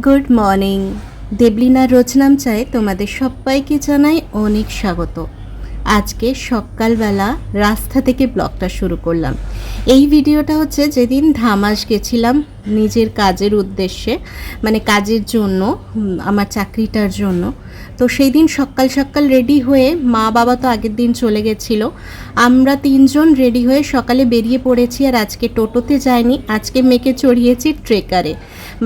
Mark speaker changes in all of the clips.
Speaker 1: Good morning. দেবলিনার রোজনাম চায় তোমাদের সবাইকে জানাই অনেক স্বাগত। আজকে সকালবেলা রাস্তা থেকে ব্লগটা শুরু করলাম। এই ভিডিওটা হচ্ছে যেদিন ধামাস গেছিলাম নিজের কাজের উদ্দেশ্যে, মানে কাজের জন্য, আমার চাকরিটার জন্য। তো সেই দিন সকাল সকাল রেডি হয়ে, মা বাবা তো আগের দিন চলে গেছিলো, আমরা তিনজন রেডি হয়ে সকালে বেরিয়ে পড়েছি। আর আজকে টোটোতে যাইনি, আজকে মেয়েকে চড়িয়েছি ট্রেকারে।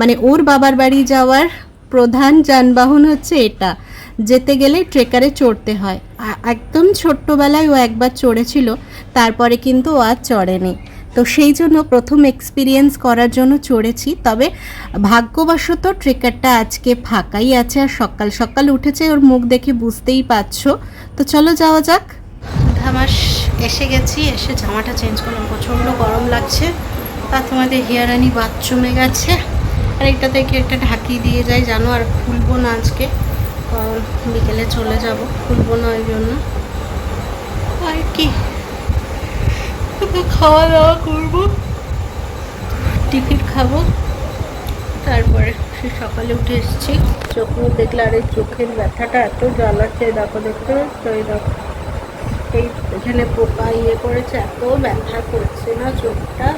Speaker 1: মানে ওর বাবার বাড়ি যাওয়ার প্রধান যানবাহন হচ্ছে এটা, যেতে গেলে ট্রেকারে চড়তে হয়। একদম ছোট্টবেলায় ও একবার চড়েছিল, তারপরে কিন্তু ও আর চড়েনি। তো সেই জন্য প্রথম এক্সপিরিয়েন্স করার জন্য চড়েছি। তবে ভাগ্যবশত ট্রেকারটা আজকে ফাঁকাই আছে, আর সকাল সকাল উঠেছে, ওর মুখ দেখে বুঝতেই পারছো। তো চলো যাওয়া যাক। ধামাস এসে গেছি, এসে জামাটা চেঞ্জ করলাম, প্রচণ্ড গরম লাগছে। আর তোমাদের হিয়ারানি বাথরুমে গেছে, আর এটা থেকে একটা ঢাকি দিয়ে যাই জানো। আর খুলবো না আজকে, কারণ বিকেলে চলে যাব, খুলবো না ওই জন্য। আর কি খাওয়া দাওয়া করবো, টিফিন খাবো, তারপরে সে সকালে উঠে এসেছি। চোখ মুখ দেখলে, আর এই চোখের ব্যথাটা এত জ্বালাচ্ছে, দেখো দেখতে তো, এই দেখো এই এখানে পোকা ইয়ে করেছে, এত ব্যথা করছে না চোখটা,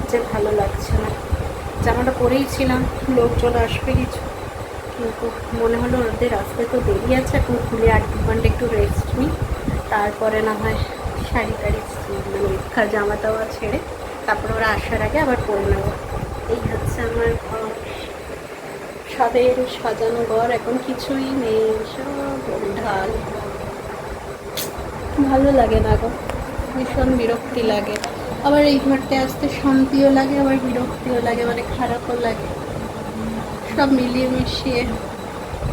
Speaker 1: যে ভালো লাগছে না। জামাটা পরেই ছিলাম, লোকজন আসবে কিছু, কিন্তু মনে হলো ওদের আসতে তো দেরি আছে, এখন খুলে 8 ঘন্টা একটু রেস্ট নিই, তারপরে না হয় শাড়ি টাড়ি মানে জামা টামা ছেড়ে তারপরে ওরা আসার আগে আবার পরে নেব। এই হচ্ছে আমার ঘর, সাদের সাজানো ঘর, এখন কিছুই নেই, সব ঢাল। ভালো লাগে না গো, ভীষণ বিরক্তি লাগে। আবার এই ঘরতে আসতে শান্তিও লাগে, আবার বিরক্তিও লাগে, মানে খারাপও লাগে, সব মিলিয়ে মিশিয়ে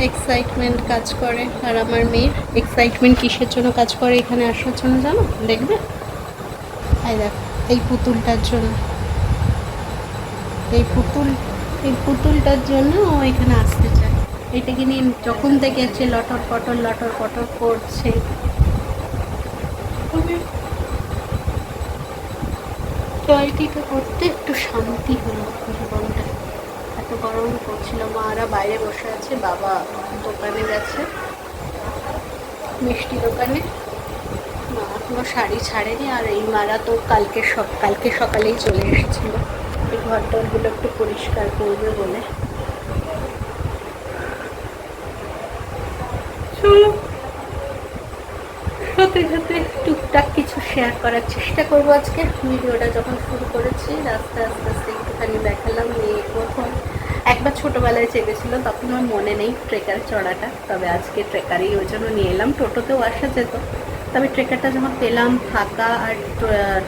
Speaker 1: এক্সাইটমেন্ট কাজ করে। আর আমার মেয়ের এক্সাইটমেন্ট কিসের জন্য কাজ করে এখানে আসার জন্য জানো? দেখবে, এই দেখো, এই পুতুলটার জন্য, এই পুতুলটার জন্য ও এখানে আসতে চায়। এটাকে নিয়ে যখন থেকে এসে লটর পটর করছে। টয়টিটা করতে একটু শান্তি হলো জীবনটা, এত গরম করছিল। মারা বাইরে বসে আছে, বাবা দোকানে গেছে, মিষ্টি দোকানে। মা এখনো শাড়ি ছাড়েনি, আর এই মারা তো কালকে সকালেই চলে এসেছিল এই ঘরটাগুলো একটু পরিষ্কার করবে বলে। চলো সাথে সাথে টুকটাক কিছু শেয়ার করার চেষ্টা করবো আজকে। ভিডিওটা যখন শুরু করেছি আস্তে আস্তে একটুখানি দেখালাম। মেয়ে প্রথম একবার ছোটোবেলায় চেপেছিল, তখন আমার মনে নেই ট্রেকার চড়াটা, তবে আজকে ট্রেকারেই ওই জন্য নিয়ে এলাম। টোটোতেও আসা যেত, তবে ট্রেকারটা যখন পেলাম ফাঁকা, আর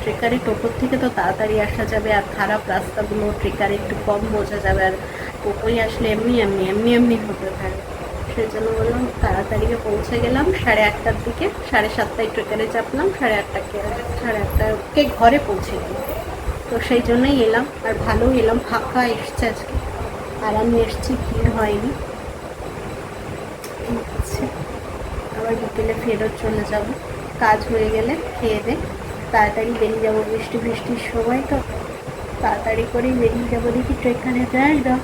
Speaker 1: ট্রেকারে টোটোর থেকে তো তাড়াতাড়ি আসা যাবে, আর খারাপ রাস্তাগুলো ট্রেকারে একটু কম বোঝা যাবে, আর টোটোই আসলে এমনি হতে থাকে। সেই জন্য বললাম তাড়াতাড়ি পৌঁছে গেলাম 8:30টার দিকে, 7:30টায় ট্রেকারে চাপলাম, 8:30কে ঘরে পৌঁছে গেলাম। তো সেই জন্যই এলাম, আর ভালোই এলাম, ফাঁকা এসছে আজকে, আর আমি এসছি, ভিড় হয়নি। আবার বিকেলে ফেরত চলে যাব, কাজ হয়ে গেলে খেয়ে দে তাড়াতাড়ি বেরিয়ে যাবো। বৃষ্টির সময় তো তাড়াতাড়ি করেই বেরিয়ে যাবো। দেখি ট্রেকারে যায় না,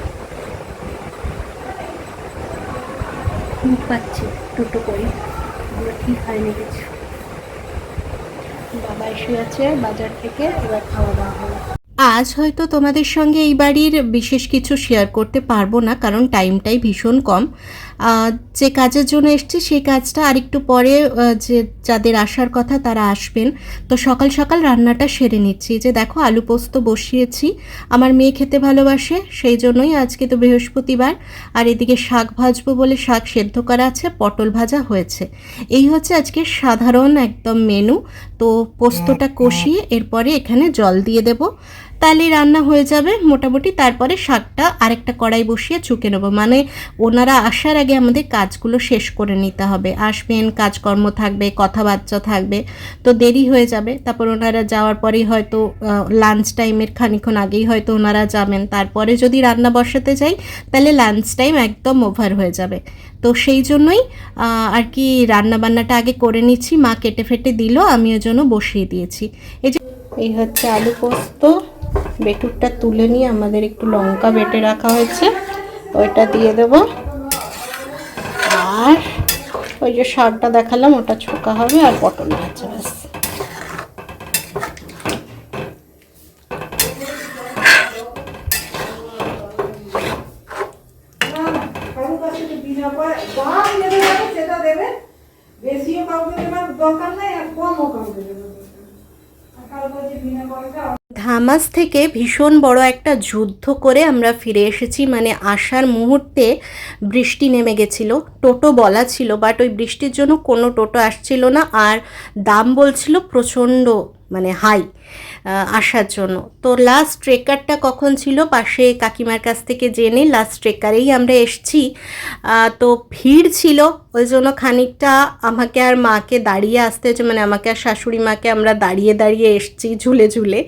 Speaker 1: খুব পাচ্ছি দুটো করি, আমরা ঠিক হয়নি কিছু। বাবা এসে আছে বাজার থেকে, এবার খাওয়া দাওয়া হলো। আজ হয়তো তোমাদের সঙ্গে এই বাড়ির বিশেষ কিছু শেয়ার করতে পারবো না, কারণ টাইমটাই ভীষণ কম। যে কাজের জন্য এসছি সেই কাজটা আরেকটু পরে, যে যাদের আসার কথা তারা আসবেন। তো সকাল সকাল রান্নাটা সেরে নিচ্ছি। যে দেখো, আলু পোস্ত বসিয়েছি, আমার মেয়ে খেতে ভালোবাসে, সেই জন্যই। আজকে তো বৃহস্পতিবার। আর এদিকে শাক ভাজবো বলে শাক সেদ্ধ করা আছে, পটল ভাজা হয়েছে। এই হচ্ছে আজকে সাধারণ একদম মেনু। তো পোস্তটা কষিয়ে এরপরে এখানে জল দিয়ে দেবো, তাহলেই রান্না হয়ে যাবে মোটামুটি। তারপরে শাকটা আরেকটা কড়াই বসিয়ে চুকে নেবো, মানে ওনারা আসার আগে আমাদের কাজগুলো শেষ করে নিতে হবে। আসবেন, কাজকর্ম থাকবে, কথাবার্তা থাকবে, তো দেরি হয়ে যাবে। তারপর ওনারা যাওয়ার পরেই হয়তো লাঞ্চ টাইমের খানিক্ষণ আগেই হয়তো ওনারা যাবেন, তারপরে যদি রান্না বসাতে যাই তাহলে লাঞ্চ টাইম একদম ওভার হয়ে যাবে। তো সেই জন্যই আর কি রান্নাবান্নাটা আগে করে নিচ্ছি। মা কেটে ফেটে দিল, আমি ওই জন্য বসিয়ে দিয়েছি। এই হচ্ছে আলু পোস্ত, বেটুরটা তুলে নিয়ে আমাদের একটু লঙ্কা বেটে রাখা হয়েছে, ওইটা দিয়ে দেবো। আর ওই যে শাকটা দেখালাম ওটা ছোকা হবে, আর পটল ভাজা, ব্যাস। ধামাস থেকে ভীষণ বড় একটা যুদ্ধ করে আমরা ফিরে এসেছি। মানে আসার মুহূর্তে বৃষ্টি নেমে গেছিল, টোটো বলা ছিল, বাট ওই বৃষ্টির জন্য কোনো টোটো আসছিল না, আর দাম বলছিল প্রচণ্ড, মানে হাই আসার জন্য। তো লাস্ট ট্রেকারটা কখন ছিল পাশে কাকিমার কাছ থেকে জেনে লাস্ট ট্রেকারেই আমরা এসছি। তো ভিড় ছিল, ওই জন্য খানিকটা আমাকে আর মাকে দাঁড়িয়ে আসতে হয়েছে, মানে আমাকে আর শাশুড়ি মাকে আমরা দাঁড়িয়ে দাঁড়িয়ে এসছি ঝুলে ঝুলে,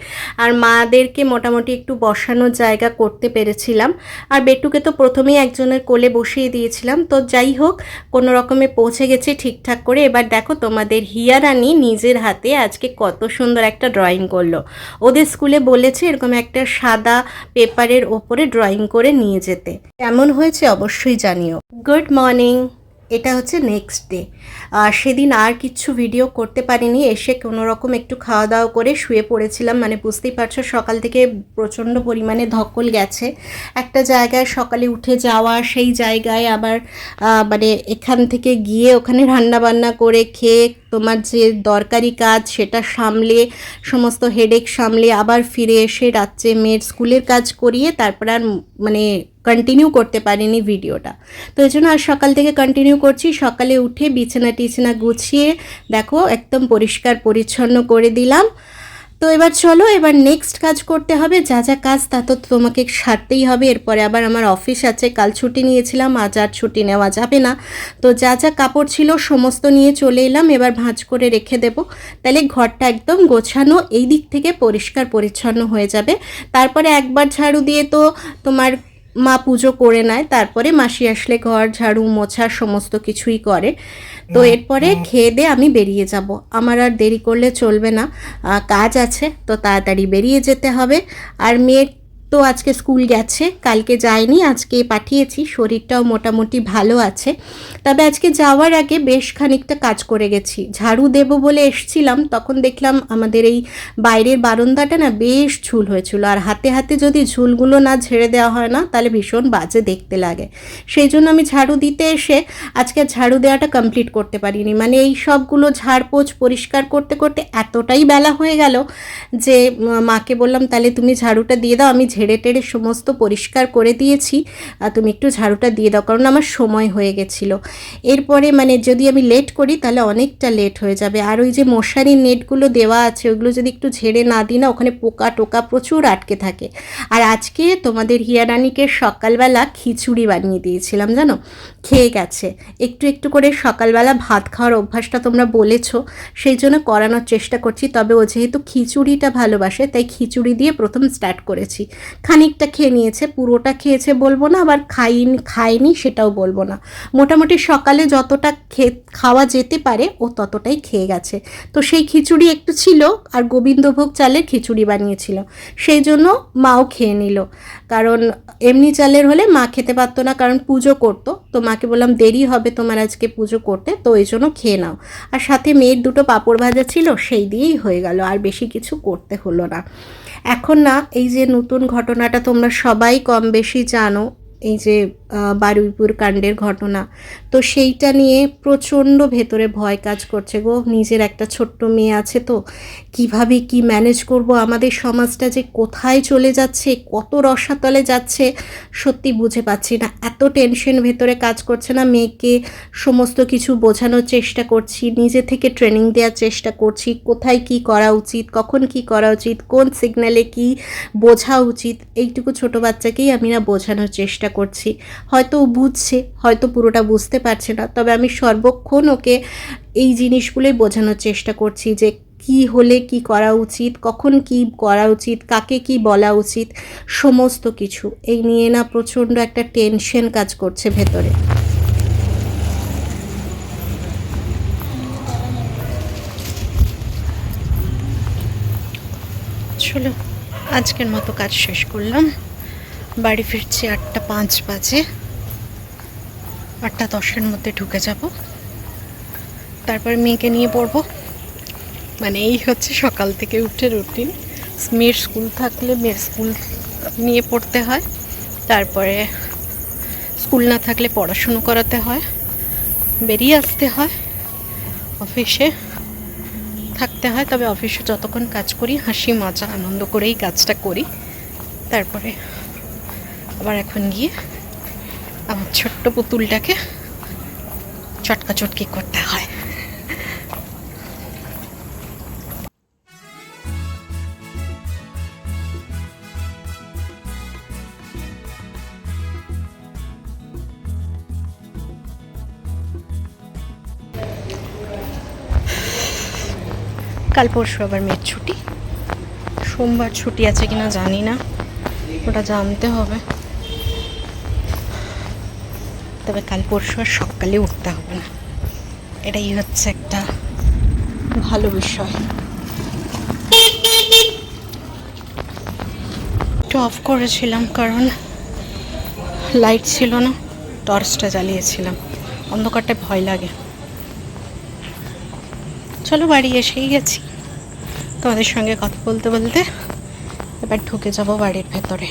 Speaker 1: আর মাদেরকে মোটামুটি একটু বসানোর জায়গা করতে পেরেছিলাম। আর বেটুকে তো প্রথমেই একজনের কোলে বসিয়ে দিয়েছিলাম। তো যাই হোক, কোনো রকমে পৌঁছে গেছে ঠিকঠাক করে। এবার দেখো তোমাদের হিয়া রানী নিজের হাতে আজকে কত সুন্দর একটা ড্রয়িং করলো। ওদের স্কুলে বলেছে এরকম একটা সাদা পেপারের ওপরে ড্রয়িং করে নিয়ে যেতে। কেমন হয়েছে অবশ্যই জানিও। Good morning. এটা হচ্ছে নেক্সট ডে। সেদিন আর কিচ্ছু ভিডিও করতে পারিনি, এসে কোনো রকম একটু খাওয়া দাওয়া করে শুয়ে পড়েছিলাম। মানে বুঝতেই পারছো সকাল থেকে প্রচণ্ড পরিমাণে ধকল গেছে। একটা জায়গায় সকালে উঠে যাওয়া, সেই জায়গায় আবার মানে এখান থেকে গিয়ে ওখানে রান্নাবান্না করে খেয়ে তোমার যে দরকারি কাজ সেটা সামলে, সমস্ত হেডেক সামলে আবার ফিরে এসে রাত্রে মেয়ের স্কুলের কাজ করিয়ে তারপর আর মানে কন্টিনিউ করতে পারিনি ভিডিওটা। তো এই জন্য আর সকাল থেকে কন্টিনিউ করছি। সকালে উঠে বিছানা টিছানা গুছিয়ে দেখো একদম পরিষ্কার পরিচ্ছন্ন করে দিলাম। তো এবার চলো, এবার নেক্সট কাজ করতে হবে। যা যা কাজ তা তো তোমাকে সারতেই হবে। এরপরে আবার আমার অফিস আছে, কাল ছুটি নিয়েছিলাম, আজ আর ছুটি নেওয়া যাবে না। তো যা যা কাপড় ছিল সমস্ত নিয়ে চলে এলাম, এবার ভাঁজ করে রেখে দেবো। তাহলে ঘরটা একদম গোছানো, এই দিক থেকে পরিষ্কার পরিচ্ছন্ন হয়ে যাবে। তারপরে একবার ঝাড়ু দিয়ে তো তোমার মা পুজো করে নেয়, তারপরে মাসি আসলে ঘর ঝাড়ু মোছা সমস্ত কিছুই করে। তো এরপরে খেয়ে দিয়ে আমি বেরিয়ে যাব, আমার আর দেরি করলে চলবে না, কাজ আছে, তো তাড়াতাড়ি বেরিয়ে যেতে হবে। আর মেয়ে তো আজকে স্কুল গেছে, কালকে যায়নি, আজকে পাঠিয়েছি। শরীরটাও মোটামুটি ভালো আছে। তবে আজকে যাওয়ার আগে বেশ খানিকটা কাজ করে গেছি। ঝাড়ু দেব বলে এসছিলাম, তখন দেখলাম আমাদের এই বাইরের বারান্দাটা না বেশ ঝুল হয়েছিল, আর হাতে হাতে যদি ঝুলগুলো না ঝেড়ে দেওয়া হয় না তাহলে ভীষণ বাজে দেখতে লাগে। সেই জন্য আমি ঝাড়ু দিতে এসে আজকে ঝাড়ু দেওয়াটা কমপ্লিট করতে পারিনি। মানে এই সবগুলো ঝাড়পোছ পরিষ্কার করতে করতে এতটাই বেলা হয়ে গেল যে মাকে বললাম তাহলে তুমি ঝাড়ুটা দিয়ে দাও, আমি ঝেড়ে টেড়ে সমস্ত পরিষ্কার করে দিয়েছি, তুমি একটু ঝাড়ুটা দিয়ে দাও, কারণ আমার সময় হয়ে গেছিলো। এরপরে মানে যদি আমি লেট করি তাহলে অনেকটা লেট হয়ে যাবে। আর ওই যে মশারির নেটগুলো দেওয়া আছে ওইগুলো যদি একটু ঝেড়ে না দিই না, ওখানে পোকা টোকা প্রচুর আটকে থাকে। আর আজকে তোমাদের হিয়া রানীকে সকালবেলা খিচুড়ি বানিয়ে দিয়েছিলাম, জানো, খেয়ে গেছে। একটু একটু করে সকালবেলা ভাত খাওয়ার অভ্যাসটা তোমরা বলেছো, সেই জন্য করানোর চেষ্টা করছি। তবে ও যেহেতু খিচুড়িটা ভালোবাসে তাই খিচুড়ি দিয়ে প্রথম স্টার্ট করেছি। খানিকটা খেয়ে নিয়েছে, পুরোটা খেয়েছে বলবো না, আবার খায়নি সেটাও বলবো না। মোটামুটি সকালে যতটা খাওয়া যেতে পারে ও ততটাই খেয়ে গেছে। তো সেই খিচুড়ি একটু ছিল, আর গোবিন্দভোগ চালের খিচুড়ি বানিয়েছিল, সেই জন্য মাও খেয়ে নিল। কারণ এমনি চালের হলে মা খেতে পারতো না, কারণ পুজো করতো। তো মাকে বললাম দেরি হবে তোমার আজকে পুজো করতে, তো এই জন্য খেয়ে নাও। আর সাথে মেয়ের দুটো পাঁপড় ভাজা ছিল, সেই দিয়েই হয়ে গেল, আর বেশি কিছু করতে হলো না। এখন না এই যে নতুন ঘটনাটা তোমরা সবাই কম বেশি জানো, এই যে বারুইপুর কাণ্ডের ঘটনা, তো সেইটা নিয়ে প্রচণ্ড ভেতরে ভয় কাজ করছে গো। নিজের একটা ছোট্ট মেয়ে আছে, তো কিভাবে কি ম্যানেজ করব, আমাদের সমাজটা যে কোথায় চলে যাচ্ছে, কত রসাতলে যাচ্ছে সত্যি বুঝে পাচ্ছি না। এত টেনশন ভেতরে কাজ করছে না। মেয়েকে সমস্ত কিছু বোঝানোর চেষ্টা করছি, নিজে থেকে ট্রেনিং দেওয়ার চেষ্টা করছি, কোথায় কি করা উচিত, কখন কি করা উচিত, কোন সিগন্যালে কি বোঝা উচিত, এইটুকু ছোট বাচ্চাকেই আমি না বোঝানোর চেষ্টা করছি। হয়তো ও বুঝছে, হয়তো পুরোটা বুঝতে পারছে না, তবে আমি সর্বক্ষণ ওকে এই জিনিসগুলোই বোঝানোর চেষ্টা করছি যে কি হলে কি করা উচিত, কখন কি করা উচিত, কাকে কি বলা উচিত, সমস্ত কিছু এই নিয়ে না প্রচণ্ড একটা টেনশন কাজ করছে ভেতরে। চলো আজকের মতো কাজ শেষ করলাম, বাড়ি ফিরছি 8:05 বাজে, 8:10-এর মধ্যে ঢুকে যাব, তারপরে মেয়েকে নিয়ে পড়বো। মানে এই হচ্ছে সকাল থেকে উঠে রুটিন। মেয়ের স্কুল থাকলে মেয়ের স্কুল নিয়ে পড়তে হয়, তারপরে স্কুল না থাকলে পড়াশুনো করাতে হয়, বেরিয়ে আসতে হয়, অফিসে থাকতে হয়। তবে অফিসে যতক্ষণ কাজ করি হাসি মজা আনন্দ করেই কাজটা করি। তারপরে আবার এখন গিয়ে আমার ছোট্ট পুতুলটাকে চটকাচটকি করতে হয়। কাল পরশু আবার মেয়ের ছুটি, সোমবার ছুটি আছে কিনা জানি না, ওটা জানতে হবে। তবে কাল পরশু আর সকালে উঠতে হবে না, এটাই হচ্ছে একটা ভালো বিষয়। একটু অফ করেছিলাম কারণ লাইট ছিল না, টর্চটা জ্বালিয়েছিলাম, অন্ধকারটা ভয় লাগে। চলো বাড়ি এসেই গেছি, তোমাদের সঙ্গে কথা বলতে বলতে এবার ঢুকে যাব বাড়ির ভেতরে।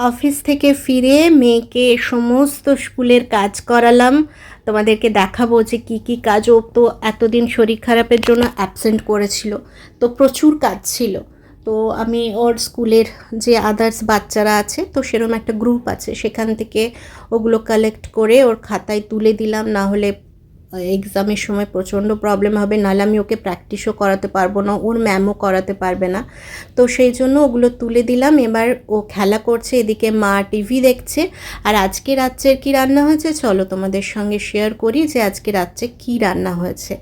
Speaker 1: অফিস থেকে ফিরে মেয়েকে সমস্ত স্কুলের কাজ করালাম, তোমাদেরকে দেখাবো যে কি কি কাজ। ও তো এতদিন শরীর খারাপের জন্য অ্যাবসেন্ট করেছিল, তো প্রচুর কাজ ছিল। তো আমি ওর স্কুলের যে আদার্স বাচ্চারা আছে, তো সেরকম একটা গ্রুপ আছে, সেখান থেকে ওগুলো কালেক্ট করে ওর খাতায় তুলে দিলাম। না হলে এক্সামের সময় প্রচণ্ড প্রবলেম হবে, নাহলে আমি ওকে প্র্যাকটিসও করাতে পারবো না, ওর ম্যামও করাতে পারবে না। তো সেই জন্য ওগুলো তুলে দিলাম। এবার ও খেলা করছে, এদিকে মা টিভি দেখছে। আর আজকে রাত্রের কী রান্না হয়েছে চলো তোমাদের সঙ্গে শেয়ার করি যে আজকে রাত্রে কী রান্না হয়েছে।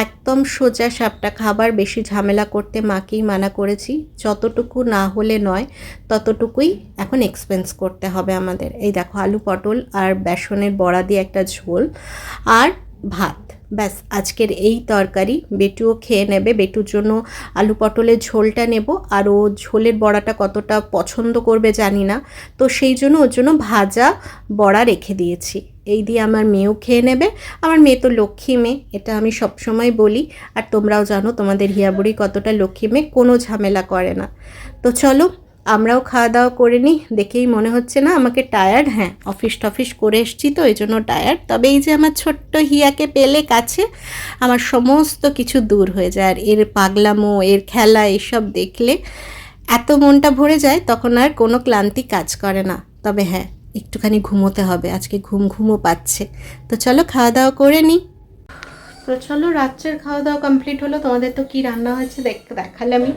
Speaker 1: একদম সোজা সাপটা খাবার, বেশি ঝামেলা করতে মাকেই মানা করেছি, যতটুকু না হলে নয় ততটুকুই এখন এক্সপেন্স করতে হবে আমাদের। এই দেখো আলু পটল আর বেসনের বড়া দিয়ে একটা ঝোল আর ভাত, ব্যাস আজকের এই তরকারি। বেটুও খেয়ে নেবে, বেটুর জন্য আলু পটলের ঝোলটা নেব, আর ও ঝোলের বড়াটা কতটা পছন্দ করবে জানি না, তো সেই জন্য ওর জন্য ভাজা বড়া রেখে দিয়েছি। এই দিয়ে আমার মেয়েও খেয়ে নেবে। আমার মেয়ে তো লক্ষ্মী মেয়ে, এটা আমি সবসময় বলি, আর তোমরাও জানো তোমাদের হিয়াবুড়ি কতটা লক্ষ্মী মেয়ে, কোনো ঝামেলা করে না। তো চলো আমরাও খাওয়া দাওয়া করে নিই। দেখেই মনে হচ্ছে না আমাকে টায়ার্ড, হ্যাঁ অফিস টফিস করে এসছি তো এই জন্য টায়ার্ড। তবে এই যে আমার ছোট্ট হিয়াকে পেলে কাছে, আমার সমস্ত কিছু দূর হয়ে যায়। আর এর পাগলামো, এর খেলা, এসব দেখলে এত মনটা ভরে যায়, তখন আর কোনো ক্লান্তি কাজ করে না। তবে হ্যাঁ একটুখানি ঘুমোতে হবে, আজকে ঘুমও পাচ্ছে। তো চলো খাওয়া দাওয়া করে নিই। তো চলো রাত্রের খাওয়া দাওয়া কমপ্লিট হলো। তোমাদের তো কী রান্না হয়েছে দেখালে আমি।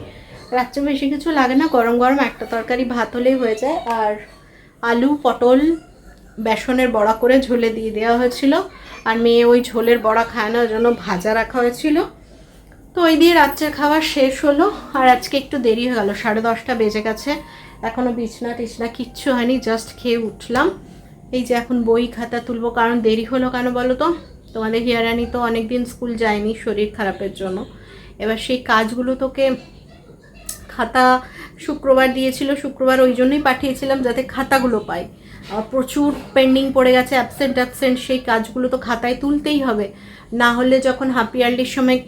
Speaker 1: রাত্রে বেশি কিছু লাগে না, গরম গরম একটা তরকারি ভাত হলেই হয়ে যায়। আর আলু পটল বেসনের বড়া করে ঝোলে দিয়ে দেওয়া হয়েছিল, আর মেয়ে ওই ঝোলের বড়া খায় না, ওই জন্য ভাজা রাখা হয়েছিল। তো ওই দিয়ে রাত্রের খাওয়া শেষ হলো। আর আজকে একটু দেরি হয়ে গেল, 10:30 বেজে গেছে, এখনও বিছনা টিছনা কিচ্ছু হয়নি, জাস্ট খেয়ে উঠলাম। এই যে এখন বই খাতা তুলবো, কারণ দেরি হলো কেন বলো তো, তোমাদের হিয়ারানি তো অনেক দিন স্কুল যায়নি শরীর খারাপের জন্য। এবার সেই কাজগুলো তোকে খাতা শুক্রবার দিয়েছিল, শুক্রবার ওই জন্যই পাঠিয়েছিলাম যাতে খাতাগুলো পাই। প্রচুর পেন্ডিং পড়ে গেছে, অ্যাবসেন্ট, সেই কাজগুলো তো খাতায় তুলতেই হবে, না হলে যখন হাফ ইয়ারলির সময়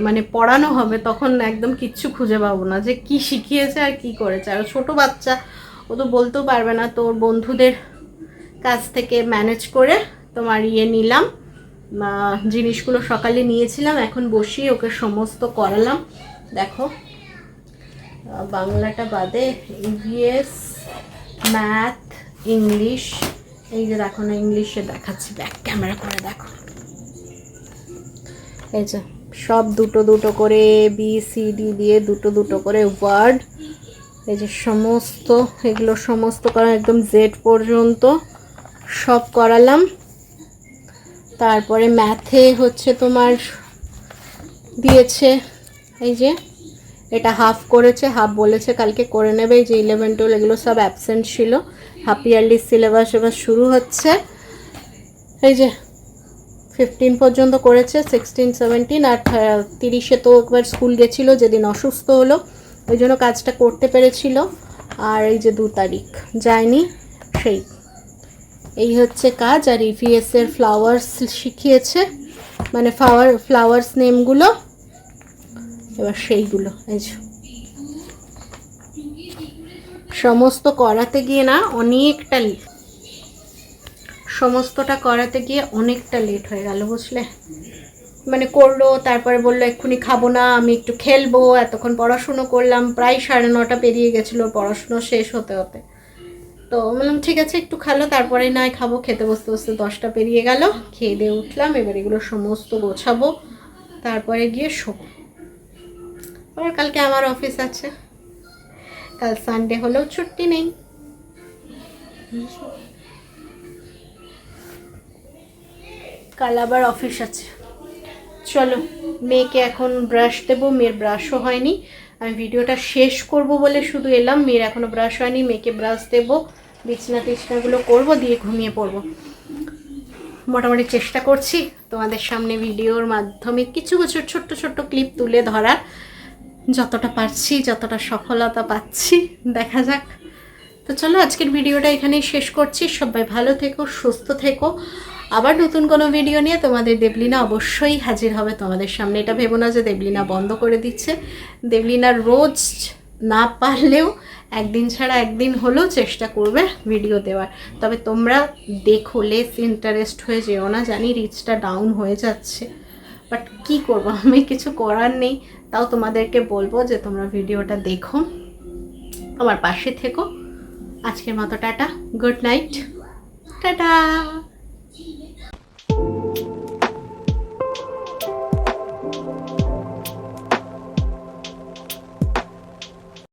Speaker 1: মানে পড়ানো হবে তখন একদম কিচ্ছু খুঁজে পাবো না যে কি শিখিয়েছে আর কি করেছে। আর ছোটো বাচ্চা, ও তো বলতেও পারবে না, তো বন্ধুদের কাছ থেকে ম্যানেজ করে তোমার নিলাম, জিনিসগুলো সকালে নিয়েছিলাম, এখন বসিয়ে ওকে সমস্ত করালাম। দেখো বাংলাটা বাদে ইভিএস, ম্যাথ, ইংলিশ, এই যে দেখো না ইংলিশে দেখাচ্ছি, ব্যাক ক্যামেরা করে দেখো, এই যে সব দুটো করে BCD দিয়ে দুটো করে ওয়ার্ড, এই যে সমস্ত এগুলো সমস্ত করা একদম জেড পর্যন্ত সব করালাম। তারপরে ম্যাথে হচ্ছে তোমার দিয়েছে, এই যে এটা হাফ করেছে, হাফ বলেছে কালকে করে নেবে। এই যে 11, 12 এগুলো সব অ্যাবসেন্ট ছিল, হাফ ইয়ারলি সিলেবাস এবার শুরু হচ্ছে। এই যে 15 পর্যন্ত করেছে, 16, 17 আর 30-এ তো একবার স্কুল গেছিলো যেদিন অসুস্থ হলো, ওই জন্য কাজটা করতে পেরেছিল। আর এই যে 2 তারিখ যায়নি, এই হচ্ছে কাজ। আর EVS এর ফ্লাওয়ার্স শিখিয়েছে, মানে ফ্লাওয়ার্স নেমগুলো, এবার সেইগুলো এই যে সমস্ত করাতে গিয়ে না অনেকটা লেট হয়ে গেল, বুঝলে। মানে করলো, তারপরে বললো এক্ষুনি খাবো না, আমি একটু খেলবো, এতক্ষণ পড়াশুনো করলাম, প্রায় 9:30 পেরিয়ে গেছিলো পড়াশুনো শেষ হতে হতে। তো বললাম ঠিক আছে একটু খেলো, তারপরে নয় খাবো। খেতে বসতে বসতে 10টা পেরিয়ে গেল, খেয়ে দিয়ে উঠলাম। এবার এগুলো সমস্ত গোছাবো, তারপরে গিয়ে শোবো। আবার কালকে আমার অফিস আছে, কাল সানডে হলেও ছুটি নেই। কাল আবার অফিস আছে। চলো, মেয়েকে এখন ব্রাশ দেবো, মেয়ের ব্রাশও হয়নি। আমি ভিডিওটা শেষ করব বলে শুধু এলাম, মেয়ের এখনও ব্রাশ হয়নি, মেয়েকে ব্রাশ দেবো, বিছনাগুলো করবো, দিয়ে ঘুমিয়ে পড়বো। মোটামুটি চেষ্টা করছি তোমাদের সামনে ভিডিওর মাধ্যমে কিছু কিছু ছোট্ট ক্লিপ তুলে ধরার, যতটা পারছি, যতটা সফলতা পাচ্ছি, দেখা যাক। তো চলো আজকের ভিডিওটা এখানেই শেষ করছি। সবাই ভালো থেকো, সুস্থ থেকো। আবার নতুন কোনো ভিডিও নিয়ে তোমাদের দেবলিনা অবশ্যই হাজির হবে তোমাদের সামনে। এটা ভেবো না যে দেবলিনা বন্ধ করে দিচ্ছে। দেবলিনা রোজ না পারলেও একদিন ছাড়া একদিন হলেও চেষ্টা করবে ভিডিও দেওয়ার। তবে তোমরা দেখো, লেস ইন্টারেস্ট হয়ে যেও না, জানি রিচটা ডাউন হয়ে যাচ্ছে, বাট কি করব, আমি কিছু করার নেই। তাও তোমাদেরকে বলবো যে তোমরা ভিডিওটা দেখো, আমার পাশে থেকো। আজকের মতো টাটা, গুড নাইট, টাটা।